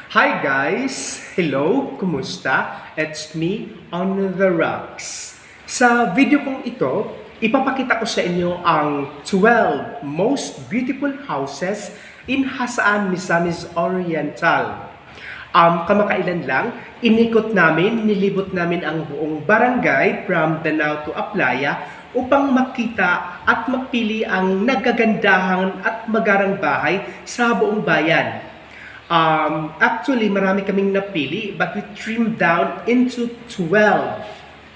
Hi guys! Hello! Kumusta? It's me on the rocks. Sa video kong ito, ipapakita ko sa inyo ang 12 most beautiful houses in Jasaan Mis Oriental. Kamakailan lang, inikot namin, nilibot namin ang buong barangay from Danao to Aplaya upang makita at mapili ang nagagandahang at magarang bahay sa buong bayan. Actually, marami kaming napili, but we trimmed down into 12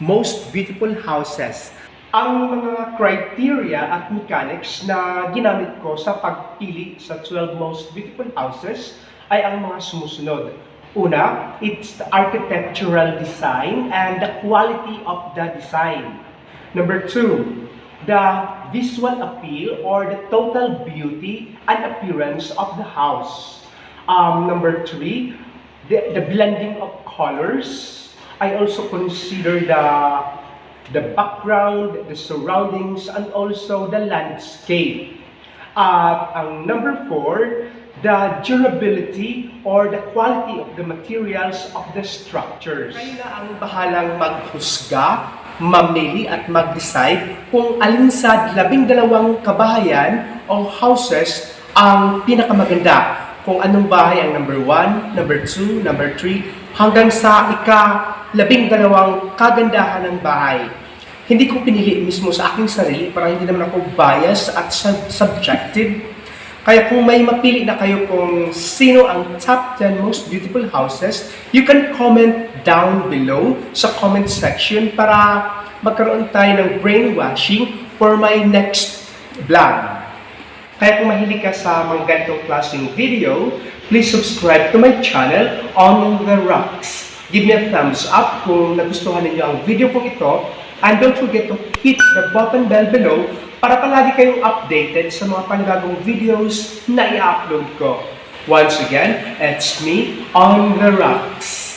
most beautiful houses. Ang mga criteria at mechanics na ginamit ko sa pagpili sa 12 most beautiful houses ay ang mga sumusunod. Una, it's the architectural design and the quality of the design. Number 2, the visual appeal or the total beauty and appearance of the house. Number 3, the blending of colors. I also consider the background, the surroundings, and also the landscape. Ang number 4, the durability or the quality of the materials of the structures. Kayo na ang bahalang maghusga, mamili at mag-decide kung alin sa 12 kabahayan o houses ang pinakamaganda. Kung anong bahay ang number 1, number 2, number 3, hanggang sa ika-12 kagandahan ng bahay. Hindi ko pinili mismo sa aking sarili para hindi naman ako biased at subjective. Kaya kung may mapili na kayo kung sino ang top 10 most beautiful houses, you can comment down below sa comment section para magkaroon tayo ng brainwashing for my next vlog. Kaya kung mahilig ka sa mga ganitong klaseng video, please subscribe to my channel on the rocks. Give me a thumbs up kung nagustuhan ninyo ang video kong ito. And don't forget to hit the button bell below para palagi kayong updated sa mga panibagong videos na i-upload ko. Once again, it's me on the rocks.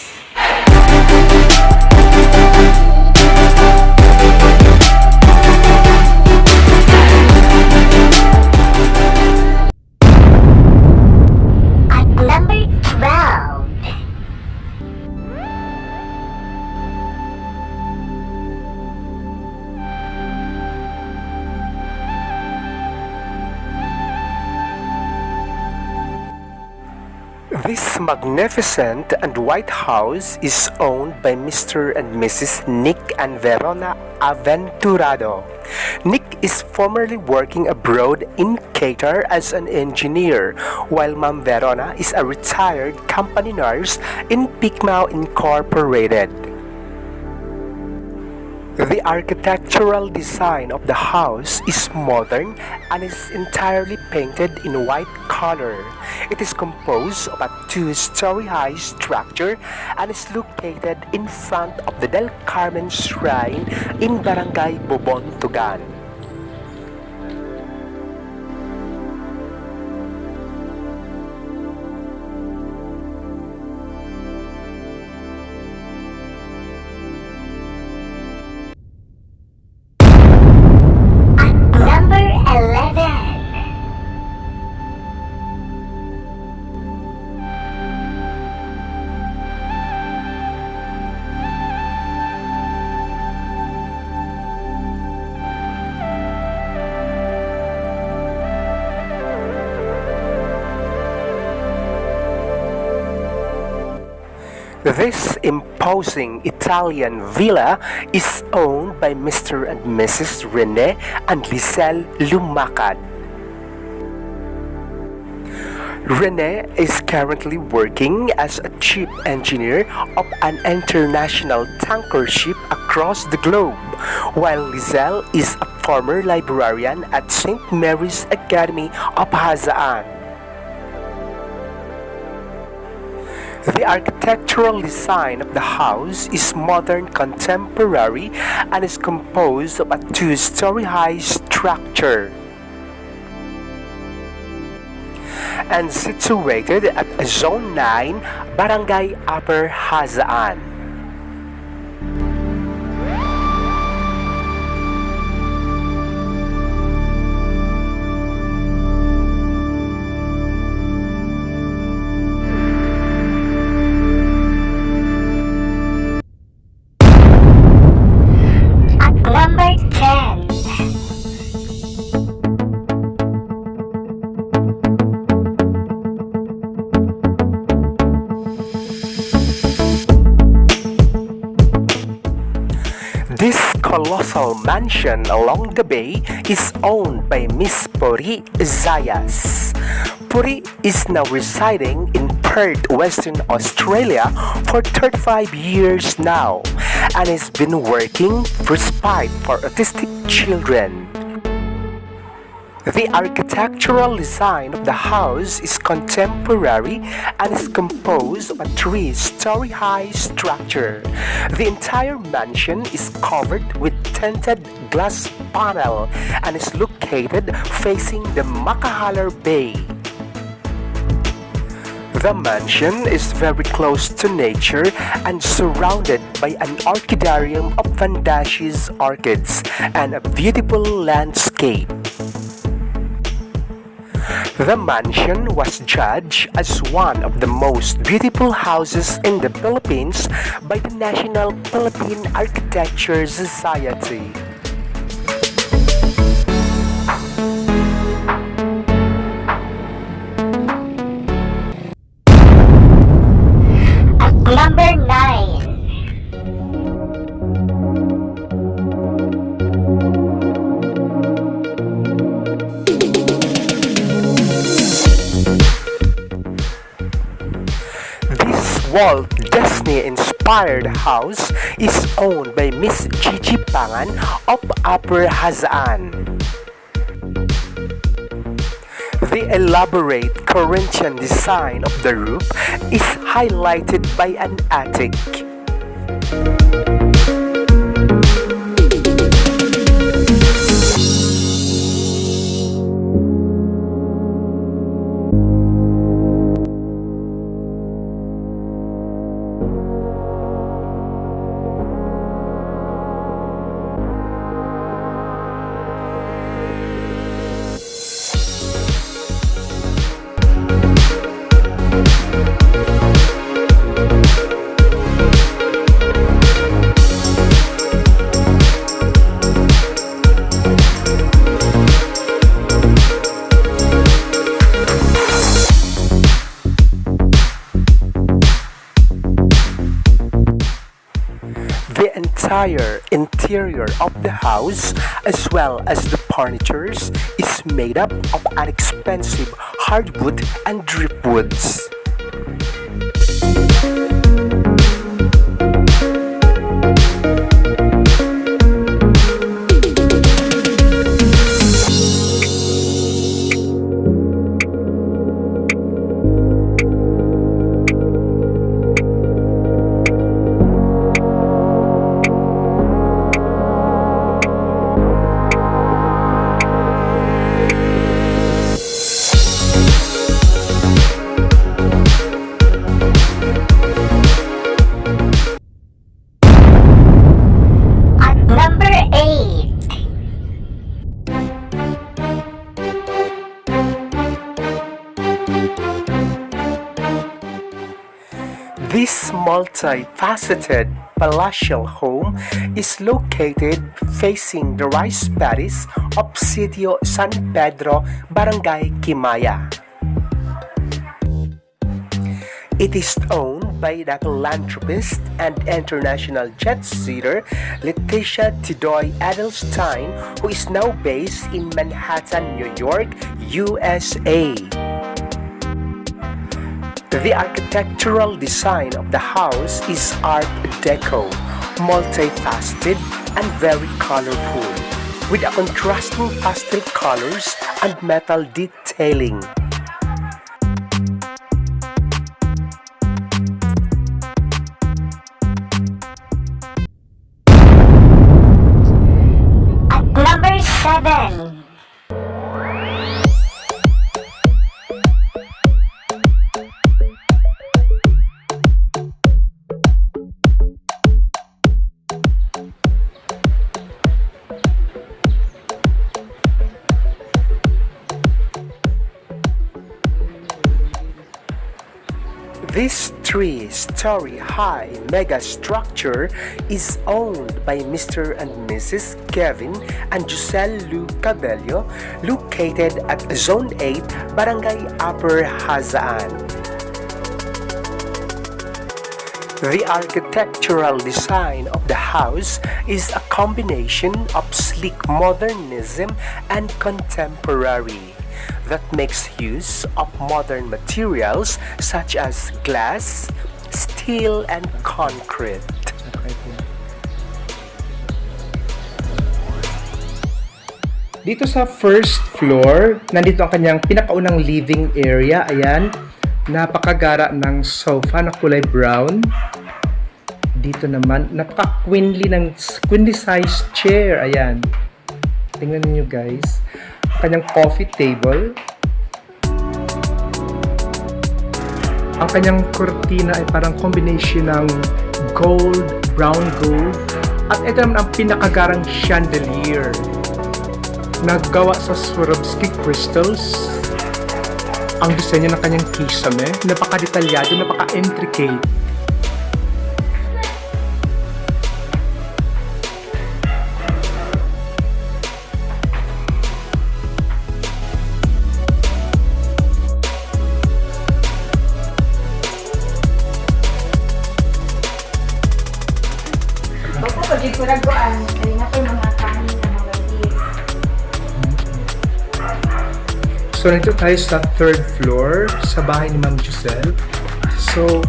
This magnificent and white house is owned by Mr. and Mrs. Nick and Verona Aventurado. Nick is formerly working abroad in Qatar as an engineer, while Ma'am Verona is a retired company nurse in Picmao Incorporated. The architectural design of the house is modern and is entirely painted in white color. It is composed of a 2-story high structure and is located in front of the Del Carmen Shrine in Barangay Bobontugan. This imposing Italian villa is owned by Mr. and Mrs. Rene and Lisel Lumacad. Rene is currently working as a chief engineer of an international tanker ship across the globe, while Lisel is a former librarian at St. Mary's Academy of Jasaan. The architectural design of the house is modern contemporary and is composed of a 2-story high structure and situated at Zone 9, Barangay Upper Jasaan. colossal mansion along the bay is owned by Miss Puri Zayas. Puri is now residing in Perth, Western Australia for 35 years now and has been working respite for autistic children. The architectural design of the house is contemporary and is composed of a three-story high structure. The entire mansion is covered with tinted glass panel and is located facing the Makahalar Bay. The mansion is very close to nature and surrounded by an orchidarium of fandaceous orchids and a beautiful landscape. The mansion was judged as one of the most beautiful houses in the Philippines by the National Philippine Architecture Society. Number 9. Walt Disney-inspired house is owned by Miss Gigi Pangan of Upper Hazaan. The elaborate Corinthian design of the roof is highlighted by an attic. The entire interior of the house, as well as the furniture, is made up of inexpensive hardwood and driftwoods. This multifaceted palatial home is located facing the rice paddies of Sitio San Pedro, Barangay Kimaya. It is owned by the philanthropist and international jet-setter Leticia Tidoy Edelstein, who is now based in Manhattan, New York, USA. The architectural design of the house is Art Deco, multifaceted and very colorful, with a contrasting pastel colors and metal detailing. At number 7. This three-story high mega structure is owned by Mr. and Mrs. Kevin and Giselle Lu Cabello, located at Zone 8, Barangay Upper Hazaan. The architectural design of the house is a combination of sleek modernism and contemporary that makes use of modern materials such as glass, steel, and concrete. Dito sa first floor, nandito ang kanyang pinakaunang living area. Ayan, napakagara ng sofa na kulay brown. Dito naman, queenly size chair. Ayan, tingnan niyo guys. Ang kanyang coffee table. Ang kanyang kurtina ay parang combination ng gold, brown gold. At ito naman ang pinakagarang chandelier. Naggawa sa Swarovski crystals. Ang disenyo ng kanyang kisame, napaka-detalyado, napaka-intricate. Opo, pag ikuraguan, ay na po mga kanin na mga beef. So, nandito tayo sa third floor sa bahay ni Ma'am Giselle. So,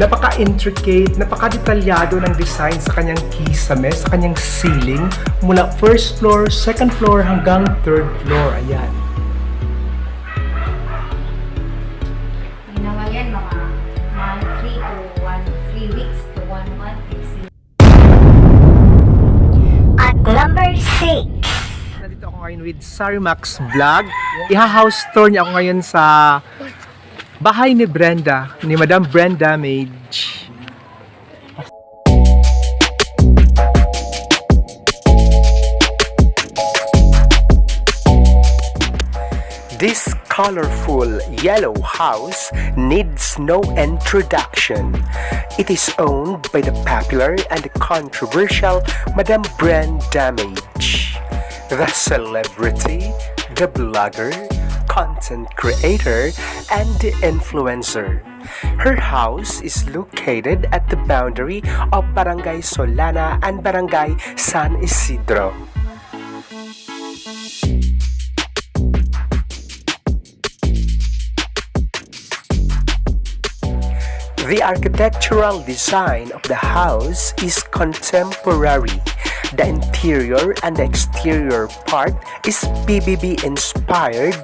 napaka-intricate, napaka-detalyado ng design sa kanyang kisame, sa kanyang ceiling, mula first floor, second floor, hanggang third floor. Ayan. Ay naman yan, mga 3 weeks to 1 month. At number 6. Nandito ako ngayon with Sarimax Vlog. Iha-house tour niya ako ngayon sa bahay ni Brenda, ni Madam Brenda Mage. This colorful yellow house needs no introduction. It is owned by the popular and controversial Madam Brenda Mage, the celebrity, the blogger, content creator, and the influencer. Her house is located at the boundary of Barangay Solana and Barangay San Isidro. The architectural design of the house is contemporary. The interior and the exterior part is PBB inspired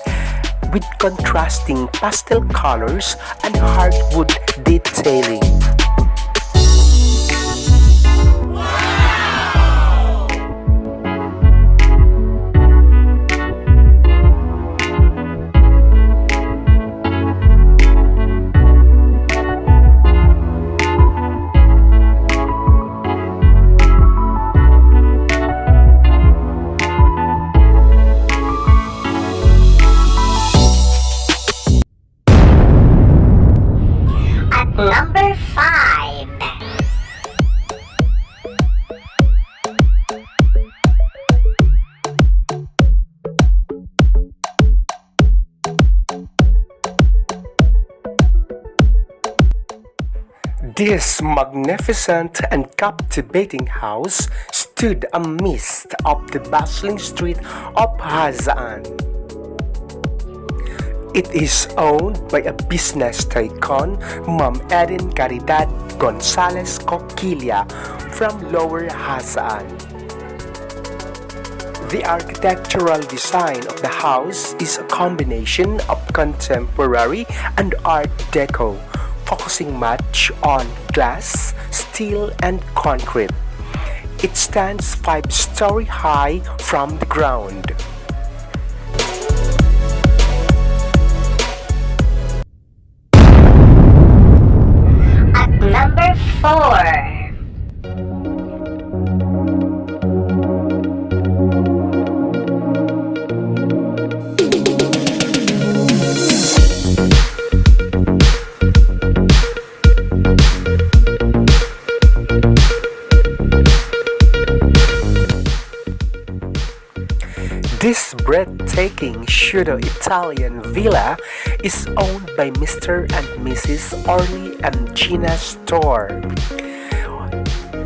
with contrasting pastel colors and hardwood detailing. Number 5. This magnificent and captivating house stood amidst of the bustling street of Jasaan. It is owned by a business tycoon, Ma'am Erin Caridad Gonzalez Coquilla from Lower Jasaan. The architectural design of the house is a combination of contemporary and Art Deco, focusing much on glass, steel, and concrete. It stands 5-story high from the ground. Number 4. This breathtaking pseudo-Italian villa is owned by Mr. and Mrs. Orly and Gina Store.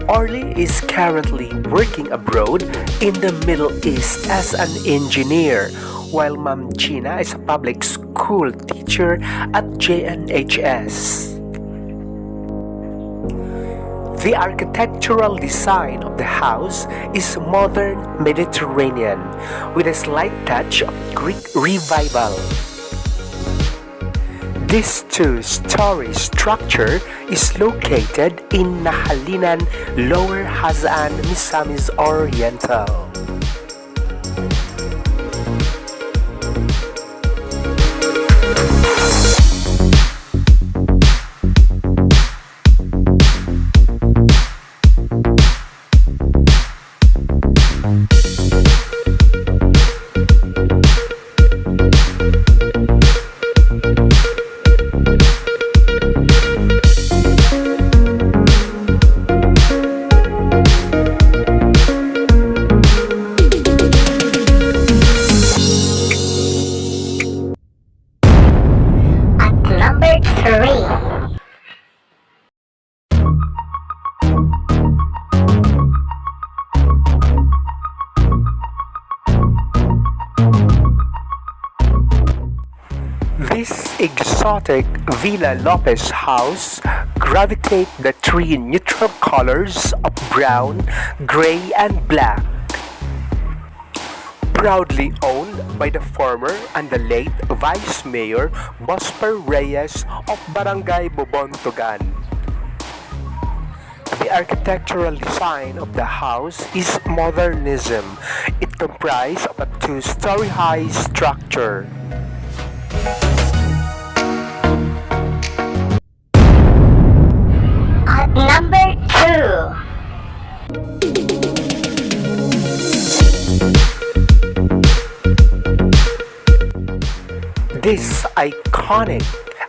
Orly is currently working abroad in the Middle East as an engineer, while Ma'am Gina is a public school teacher at JNHS. The architectural design of the house is modern Mediterranean with a slight touch of Greek revival. This two-story structure is located in Nahalinan, Lower Jasaan Mis Oriental. Number 3. This exotic Villa Lopez house gravitate the three neutral colors of brown, gray, and black. Proudly owned by the former and the late Vice Mayor Bosper Reyes of Barangay Bobontogan. The architectural design of the house is modernism. It comprised of a two-story high structure. At number 2. This iconic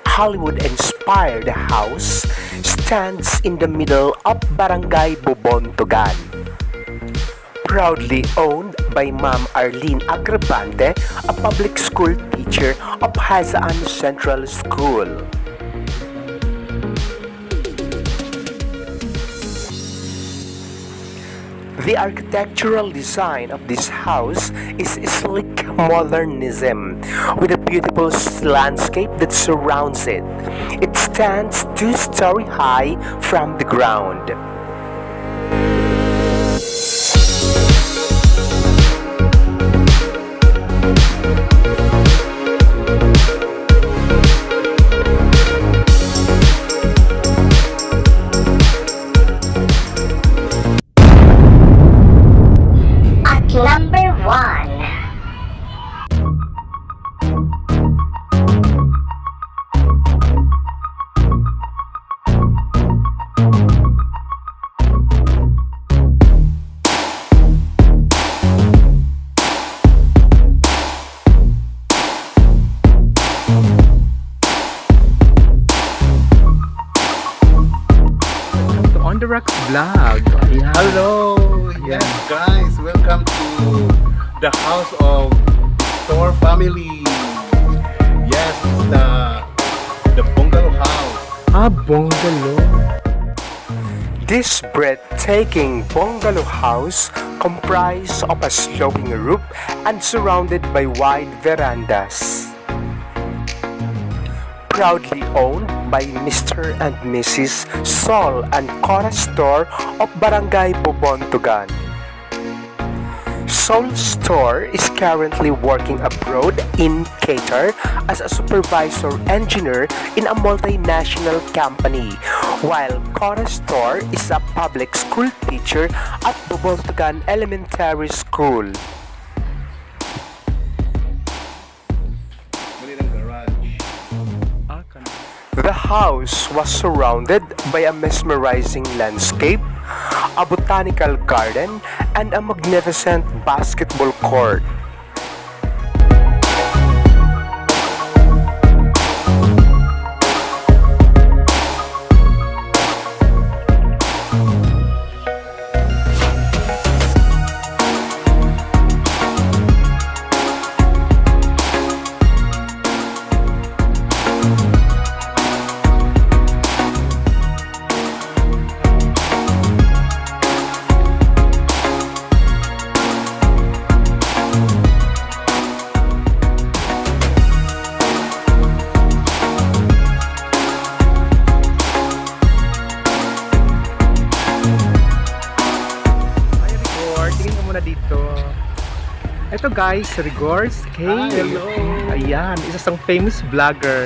Hollywood-inspired house stands in the middle of Barangay Bobontogan. Proudly owned by Ma'am Arlene Agrabante, a public school teacher of Jasaan Central School. The architectural design of this house is sleek modernism with a beautiful landscape that surrounds it. It stands two-story high from the ground. Number 1. To On The Rocks vlog. Ayan. Hello! Yes, guys, welcome to the house of Store family. Yes, it's the bungalow house. Bungalow. This breathtaking bungalow house comprised of a sloping roof and surrounded by wide verandas. Proudly owned by Mr. and Mrs. Sol and Cora Store of Barangay Bobontogan. Sol Store is currently working abroad in Qatar as a supervisor engineer in a multinational company, while Cora Store is a public school teacher at Bobontogan Elementary School. The house was surrounded by a mesmerizing landscape, a botanical garden, and a magnificent basketball court. Ito guys, regards kay Hi, hello. Ayan, isa sang famous vlogger.